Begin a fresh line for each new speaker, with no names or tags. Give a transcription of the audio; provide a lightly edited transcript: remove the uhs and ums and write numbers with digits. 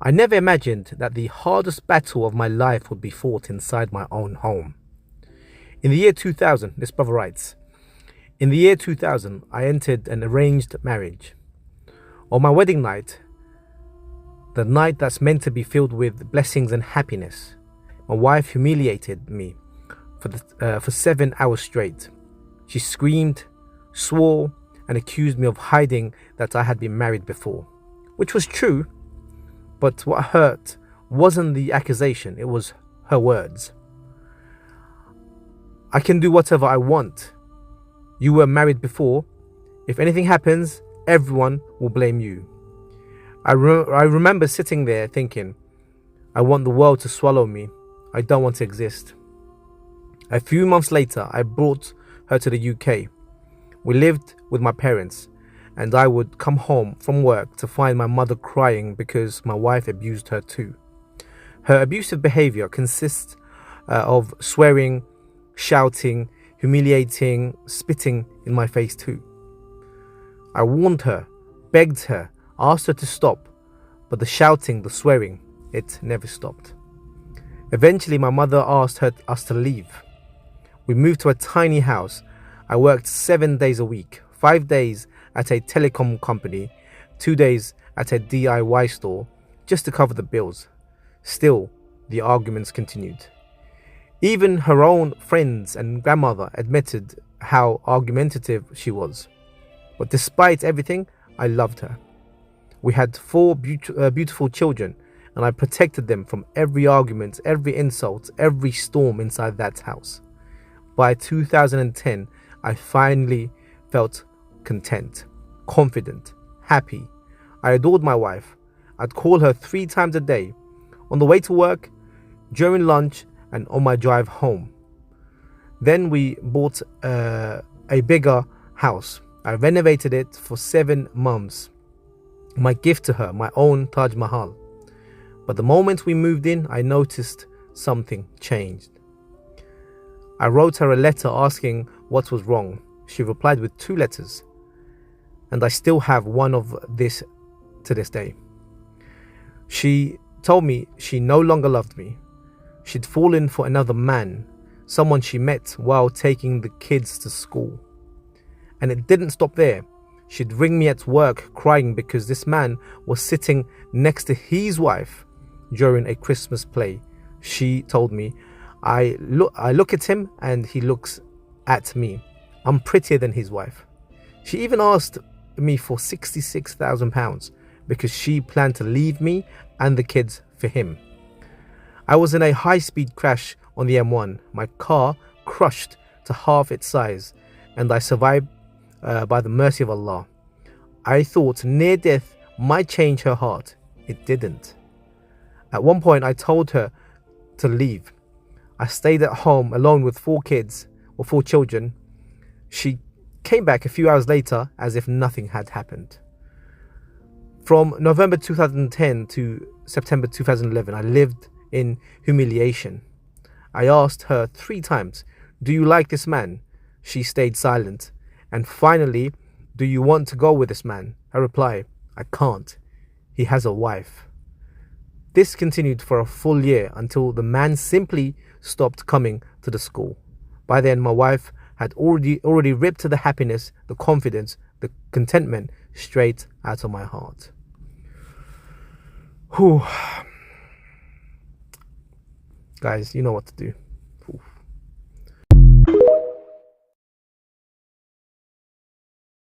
I never imagined that the hardest battle of my life would be fought inside my own home. In the year 2000, this brother writes, in the year 2000, I entered an arranged marriage. On my wedding night, the night that's meant to be filled with blessings and happiness, my wife humiliated me for 7 hours straight. She screamed, swore, and accused me of hiding that I had been married before, which was true, but what hurt wasn't the accusation, it was her words. I can do whatever I want. You were married before. If anything happens, everyone will blame you. I remember sitting there thinking, I want the world to swallow me. I don't want to exist. A few months later, I brought her to the UK. We lived with my parents, and I would come home from work to find my mother crying because my wife abused her too. Her abusive behavior consists of swearing, shouting, humiliating, spitting in my face too. I warned her, begged her, asked her to stop, but the shouting, the swearing, it never stopped. Eventually, my mother asked us to leave. We moved to a tiny house. I worked 7 days a week, 5 days at a telecom company, 2 days at a DIY store, just to cover the bills. Still, the arguments continued. Even her own friends and grandmother admitted how argumentative she was. But despite everything, I loved her. We had 4 beautiful children, and I protected them from every argument, every insult, every storm inside that house. By 2010, I finally felt content, confident, happy. I adored my wife. I'd call her 3 times a day, on the way to work, during lunch, and on my drive home. Then we bought a bigger house. I renovated it for 7 months. My gift to her, my own Taj Mahal. But the moment we moved in, I noticed something changed. I wrote her a letter asking what was wrong. She replied with 2 letters, and I still have one of this to this day. She told me she no longer loved me. She'd fallen for another man, someone she met while taking the kids to school. And it didn't stop there. She'd ring me at work crying because this man was sitting next to his wife during a Christmas play. She told me, I look at him and he looks at me. I'm prettier than his wife. She even asked me for £66,000 because she planned to leave me and the kids for him. I was in a high-speed crash on the M1. My car crushed to half its size, and I survived by the mercy of Allah. I thought near death might change her heart. It didn't. At one point, I told her to leave. I stayed at home alone with 4 children. She came back a few hours later as if nothing had happened. From November 2010 to September 2011, I lived in humiliation. I asked her 3 times, do you like this man? She stayed silent. And finally, do you want to go with this man? Her reply, I can't. He has a wife. This continued for a full year until the man simply stopped coming to the school. By then, my wife had already ripped the happiness, the confidence, the contentment straight out of my heart. Whew. Guys, you know what to do.